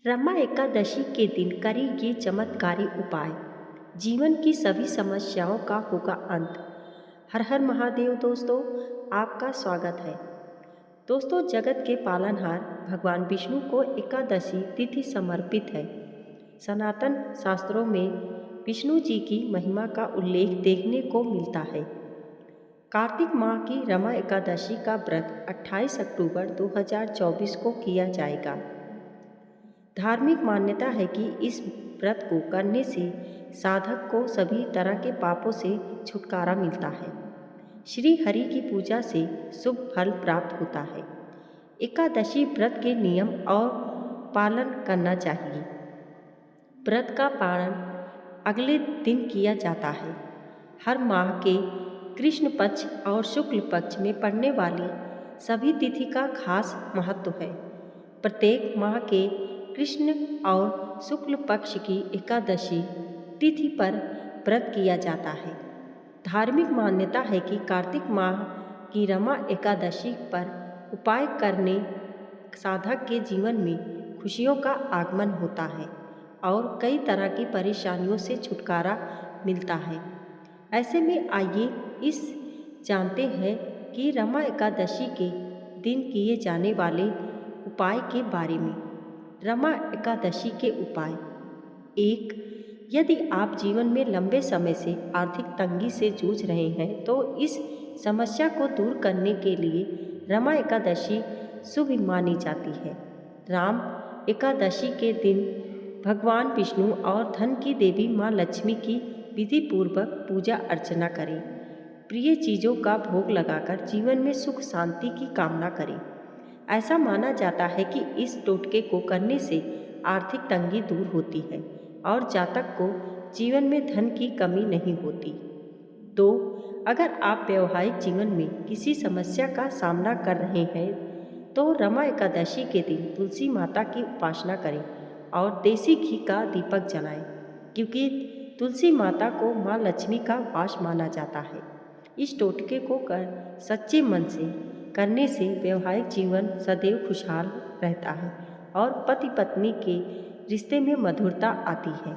रमा एकादशी के दिन करें ये चमत्कारी उपाय, जीवन की सभी समस्याओं का होगा अंत। हर हर महादेव। दोस्तों, आपका स्वागत है। दोस्तों, जगत के पालनहार भगवान विष्णु को एकादशी तिथि समर्पित है। सनातन शास्त्रों में विष्णु जी की महिमा का उल्लेख देखने को मिलता है। कार्तिक माह की रमा एकादशी का व्रत 28 अक्टूबर 2024 को किया जाएगा। धार्मिक मान्यता है कि इस व्रत को करने से साधक को सभी तरह के पापों से छुटकारा मिलता है। श्री हरि की पूजा से शुभ फल प्राप्त होता है। एकादशी व्रत के नियम और पालन करना चाहिए। व्रत का पालन अगले दिन किया जाता है। हर माह के कृष्ण पक्ष और शुक्ल पक्ष में पड़ने वाली सभी तिथि का खास महत्व है। प्रत्येक माह के कृष्ण और शुक्ल पक्ष की एकादशी तिथि पर व्रत किया जाता है। धार्मिक मान्यता है कि कार्तिक माह की रमा एकादशी पर उपाय करने साधक के जीवन में खुशियों का आगमन होता है और कई तरह की परेशानियों से छुटकारा मिलता है। ऐसे में आइए इस जानते हैं कि रमा एकादशी के दिन किए जाने वाले उपाय के बारे में। रमा एकादशी के उपाय। 1। यदि आप जीवन में लंबे समय से आर्थिक तंगी से जूझ रहे हैं तो इस समस्या को दूर करने के लिए रमा एकादशी शुभ मानी जाती है। राम एकादशी के दिन भगवान विष्णु और धन की देवी माँ लक्ष्मी की विधि पूर्वक पूजा अर्चना करें। प्रिय चीज़ों का भोग लगाकर जीवन में सुख शांति की कामना करें। ऐसा माना जाता है कि इस टोटके को करने से आर्थिक तंगी दूर होती है और जातक को जीवन में धन की कमी नहीं होती। 2। अगर आप वैवाहिक जीवन में किसी समस्या का सामना कर रहे हैं तो रमा एकादशी के दिन तुलसी माता की उपासना करें और देसी घी का दीपक जलाएं, क्योंकि तुलसी माता को माँ लक्ष्मी का वास माना जाता है। इस टोटके को कर सच्चे मन से करने से वैवाहिक जीवन सदैव खुशहाल रहता है और पति पत्नी के रिश्ते में मधुरता आती है।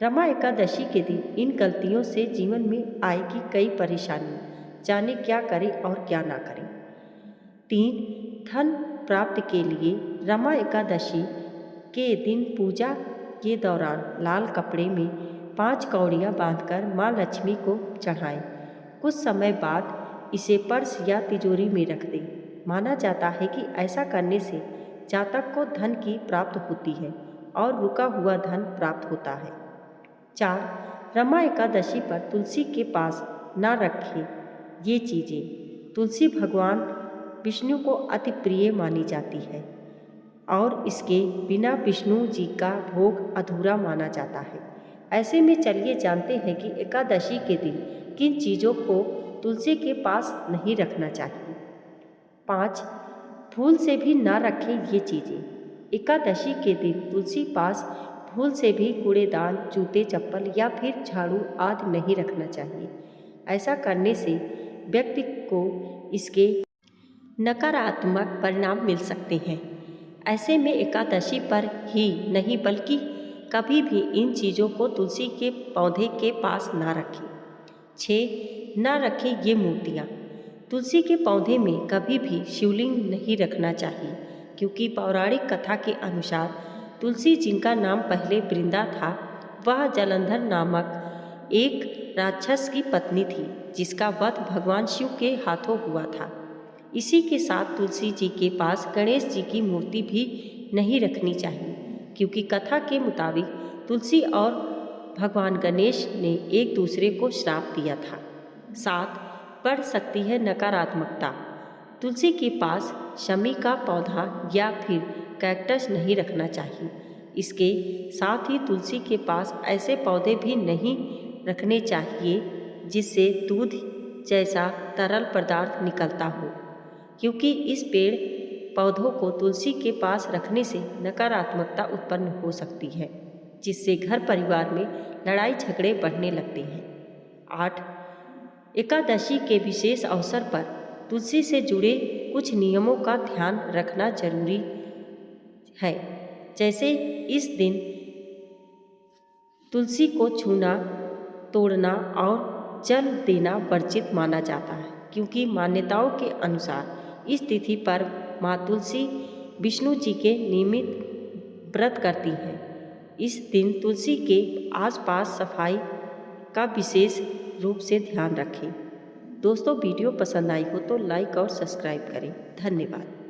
रमा एकादशी के दिन इन गलतियों से जीवन में आएगी कई परेशानियाँ। जाने क्या करें और क्या ना करें। 3। धन प्राप्ति के लिए रमा एकादशी के दिन पूजा के दौरान लाल कपड़े में 5 कौड़ियाँ बांधकर माँ लक्ष्मी को चढ़ाएं। कुछ समय बाद इसे पर्स या तिजोरी में रख दें। माना जाता है कि ऐसा करने से जातक को धन की प्राप्त होती है और रुका हुआ धन प्राप्त होता है। 4। रमा एकादशी पर तुलसी के पास ना रखें ये चीज़ें। तुलसी भगवान विष्णु को अति प्रिय मानी जाती है और इसके बिना विष्णु जी का भोग अधूरा माना जाता है। ऐसे में चलिए जानते हैं कि एकादशी के दिन किन चीज़ों को तुलसी के पास नहीं रखना चाहिए। 5। भूल से भी ना रखें ये चीज़ें। एकादशी के दिन तुलसी पास भूल से भी कूड़ेदान, जूते चप्पल या फिर झाड़ू आदि नहीं रखना चाहिए। ऐसा करने से व्यक्ति को इसके नकारात्मक परिणाम मिल सकते हैं। ऐसे में एकादशी पर ही नहीं बल्कि कभी भी इन चीज़ों को तुलसी के पौधे के पास ना रखें। 6। ना रखें ये मूर्तियाँ। तुलसी के पौधे में कभी भी शिवलिंग नहीं रखना चाहिए, क्योंकि पौराणिक कथा के अनुसार तुलसी, जिनका नाम पहले वृंदा था, वह जलंधर नामक एक राक्षस की पत्नी थी, जिसका वध भगवान शिव के हाथों हुआ था। इसी के साथ तुलसी जी के पास गणेश जी की मूर्ति भी नहीं रखनी चाहिए, क्योंकि कथा के मुताबिक तुलसी और भगवान गणेश ने एक दूसरे को श्राप दिया था। 7। बढ़ सकती है नकारात्मकता। तुलसी के पास शमी का पौधा या फिर कैक्टस नहीं रखना चाहिए। इसके साथ ही तुलसी के पास ऐसे पौधे भी नहीं रखने चाहिए जिससे दूध जैसा तरल पदार्थ निकलता हो, क्योंकि इस पेड़ पौधों को तुलसी के पास रखने से नकारात्मकता उत्पन्न हो सकती है, जिससे घर परिवार में लड़ाई झगड़े बढ़ने लगते हैं। 8। एकादशी के विशेष अवसर पर तुलसी से जुड़े कुछ नियमों का ध्यान रखना जरूरी है। जैसे इस दिन तुलसी को छूना, तोड़ना और जल देना वर्जित माना जाता है, क्योंकि मान्यताओं के अनुसार इस तिथि पर माँ तुलसी विष्णु जी के नियमित व्रत करती हैं। इस दिन तुलसी के आसपास सफाई का विशेष रूप से ध्यान रखें। दोस्तों, वीडियो पसंद आई हो तो लाइक और सब्सक्राइब करें। धन्यवाद।